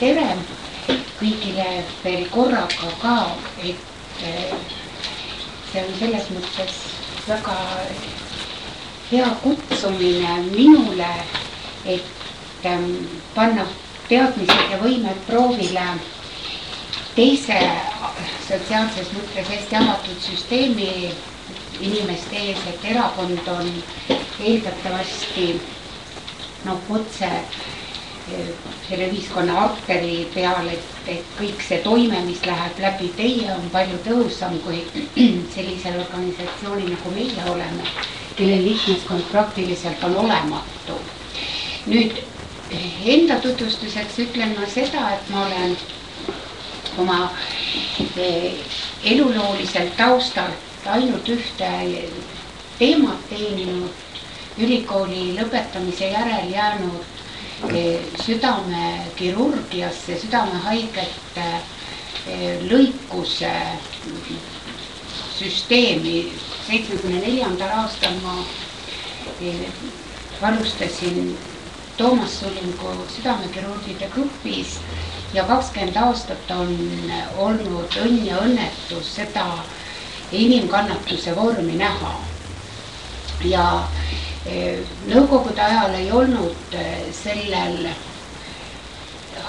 tere kõigile veel korraga ka, et see on selles mõttes väga hea kutsumine minule, et panna teadmised ja võimed proovile teise sotsiaalses mõttes hästi avatud süsteemi inimeste ees, et erakond on eeldatavasti otse selle ühiskonna arteri peal, et kõik see toime, mis läheb läbi teie, on palju tõhusam kui sellisel organisatsioonil nagu meie oleme, kelle liikmeskond praktiliselt on olematu. Nüüd enda tutvustuseks ütlen ma seda, et ma olen oma elulooliselt taustalt ainult ühte teemat teeninud, ülikooli lõpetamise järel jäänud südamekirurgiasse, südamehaigete lõikuse süsteemi. 74. aastal ma alustasin Toomas Sulingu südamekirurgide grupis ja 20 aastat on olnud õnn ja õnnetus seda inimkannatuse vormi näha. Ja nõukogude ajal ei olnud sellel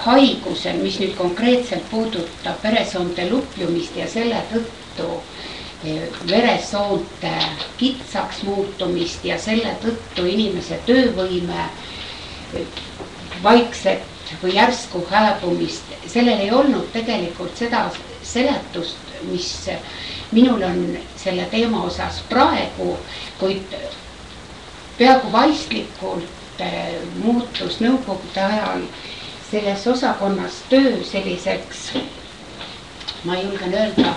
haigusel, mis nüüd konkreetselt puudutab veresoonte lupjumist ja selle tõttu veresoonte kitsaks muutumist ja selle tõttu inimese töövõime vaikset või järsku hääbumist. Sellel ei olnud tegelikult seda seletust, mis minul on selle teema osas praegu, kuid peaaegu vaistlikult muutus nõukogude ajal selles osakonnas töö selliseks, ma julgen öelda,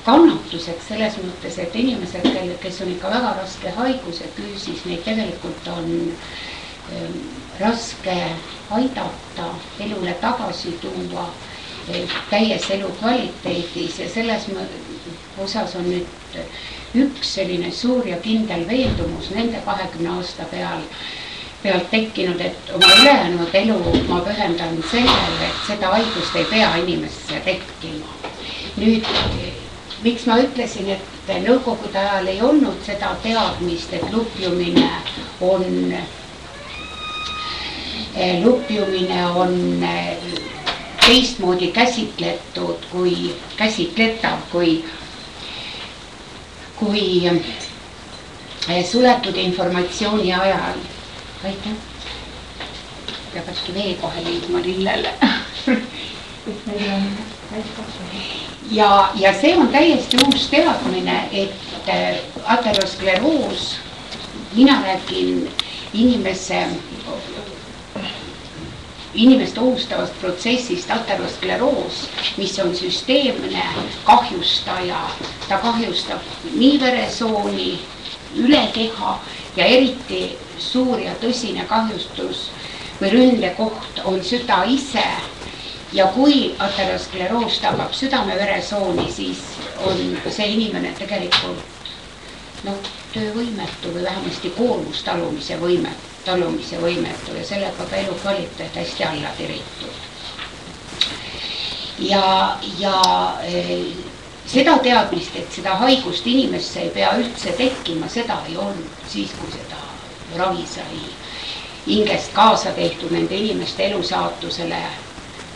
kannatuseks selles mõttes, et inimesed, kes on ikka väga raske haiguse küüsis, neid tegelikult on raske aidata, elule tagasi tuua täies elukvaliteedis ja selles osas on nüüd üks selline suur ja kindel veendumus nende 20 aasta pealt tekkinud, et oma ülejäänud elu ma pühendan sellele, et seda haigust ei pea inimesse tekkima. Nüüd, miks ma ütlesin, et nõukogude ajal ei olnud seda teadmist, et lupjumine on teistmoodi käsitletud kui käsitletav, kui suletud informatsiooni ajal. Aitäh. Peab äkki vee kohe liidma lillele. Ja see on täiesti uus teadmine, et ateroskleroos, mina räägin inimest ohustavast protsessist ateroskleroos, mis on süsteemne kahjustaja. Ta kahjustab nii veresooni, üle keha ja eriti suur ja tõsine kahjustus või ründekoht on süda ise. Ja kui ateroskleroos tabab südameveresooni, siis on see inimene tegelikult töövõimetu või vähemasti koormus talumise võimetu ja sellega ka elukvaliteet hästi alla tiritud. Ja seda teadmist, et seda haigust inimesse ei pea üldse tekkima, seda ei olnud siis, kui seda ravi sai hingest kaasa tehtud nende inimeste elusaatusele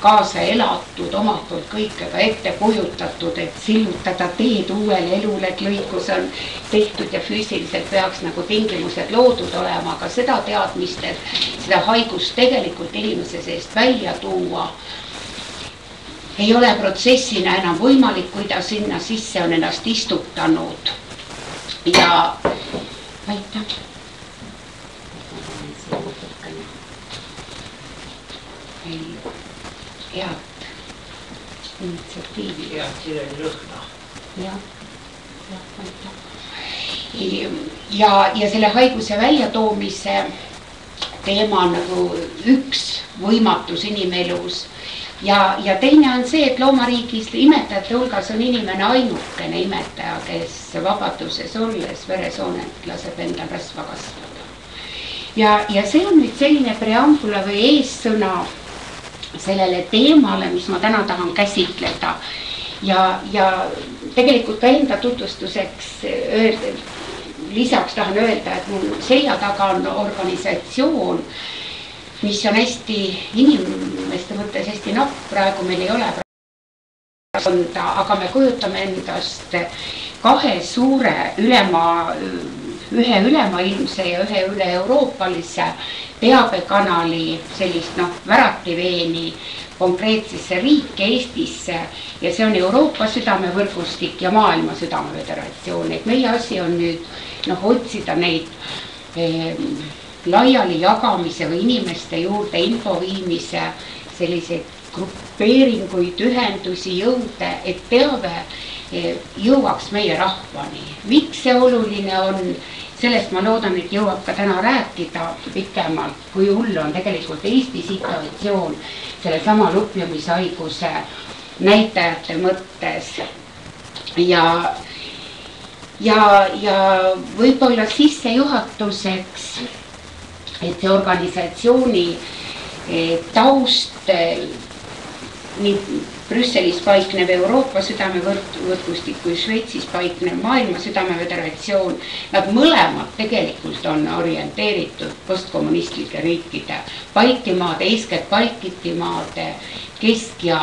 kaasa elatud, omalt poolt kõikega ette kujutatud, et sillutada teed uuele elule, et lõikus on tehtud ja füüsiliselt peaks nagu tingimused loodud olema, aga seda teadmist, et seda haigust tegelikult inimese seest välja tuua ei ole protsessina enam võimalik, kui ta sinna sisse on ennast istutanud. Ja aitäh. Head initsiatiivi. Ja, siin on lõhna. Ja selle haiguse väljatoomise teema on nagu üks võimatus inimelus. Ja teine on see, et loomariigis imetajate hulgas on inimene ainukene imetaja, kes vabaduses olles veresoonet laseb endal rasva kasvada. Ja see on nüüd selline preambula või eessõna sellele teemale, mis ma täna tahan käsitleda. Ja tegelikult ka enda tutvustuseks lisaks tahan öelda, et mul selja taga on organisatsioon, mis on hästi inimeste mõttes hästi napp, praegu meil ei ole aga me kujutame endast kahe suure ühe ülemaailmse ja ühe üle-euroopalise teabekanali sellist värativeeni konkreetsesse riiki Eestisse ja see on Euroopa Südamevõrgustik ja Maailma Südameföderatsioon. Et meie asi on nüüd otsida neid laiali jagamise või inimeste juurde info viimise selliseid grupeeringuid, ühendusi, jõude, et teave jõuaks meie rahvani. Miks see oluline on? Sellest ma loodan, et jõuab ka täna rääkida pikemalt, kui hull on tegelikult Eesti situatsioon selle sama lupjumishaiguse näitajate mõttes. Ja võib-olla sissejuhatuseks, et see organisatsiooni taust nii Brüsselis paiknev Euroopa Südamevõrgustik kui Šveitsis paiknev Maailma Südameföderatsioon, nad mõlemad tegelikult on orienteeritud postkommunistlike riikide, Baltimaade, eeskätt Baltimaade, Kesk- ja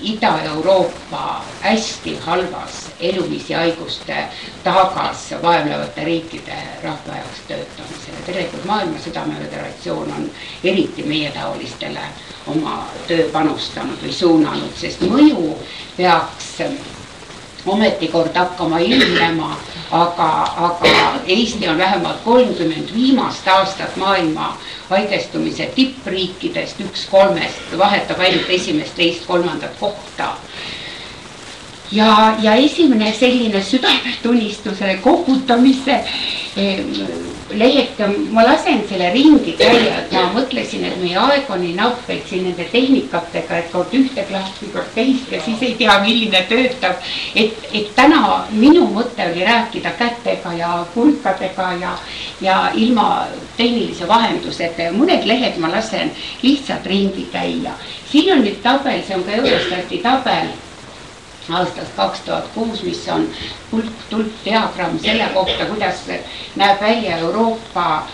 Ida-Euroopa hästi halvas eluviisi haiguste tagas vaevlevate riikide rahva jaoks töötamisele. Tegelikult Maailma Südameföderatsioon on eriti meie taolistele oma töö panustanud või suunanud, sest mõju peaks ometikord hakkama ilmnema, aga Eesti on vähemalt 30 viimast aastat maailma haigestumise tippriikidest 1/3, vahetab ainult esimest, teist, kolmandat kohta. Ja esimene selline südametunnistusele koputamise leheke, ma lasen selle ringi käia, et ma mõtlesin, et meie aeg on nii napp, et siin nende tehnikatega, et kord ühte klahvi, kord teist ja siis ei tea, milline töötab. Et täna minu mõte oli rääkida kätega ja kulkadega ja ilma tehnilise vahendusega ja mõned lehed ma lasen lihtsalt ringi käia. Siin on nüüd tabel, see on ka Eurostati tabel aastast 2006, mis on tulpdiagramm selle kohta, kuidas näeb välja Euroopa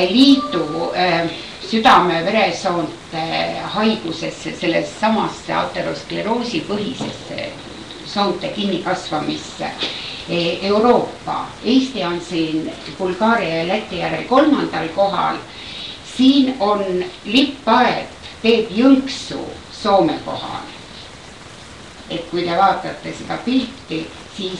Liidu südame-veresoonte haigusesse, selles samasse ateroskleroosi põhisesse soonte kinnikasvamisse. Euroopa, Eesti on siin Bulgaaria ja Läti järel 3. kohal. Siin on lippaed, teeb jõnksu Soome kohal. Et kui te vaatate seda pilti, siis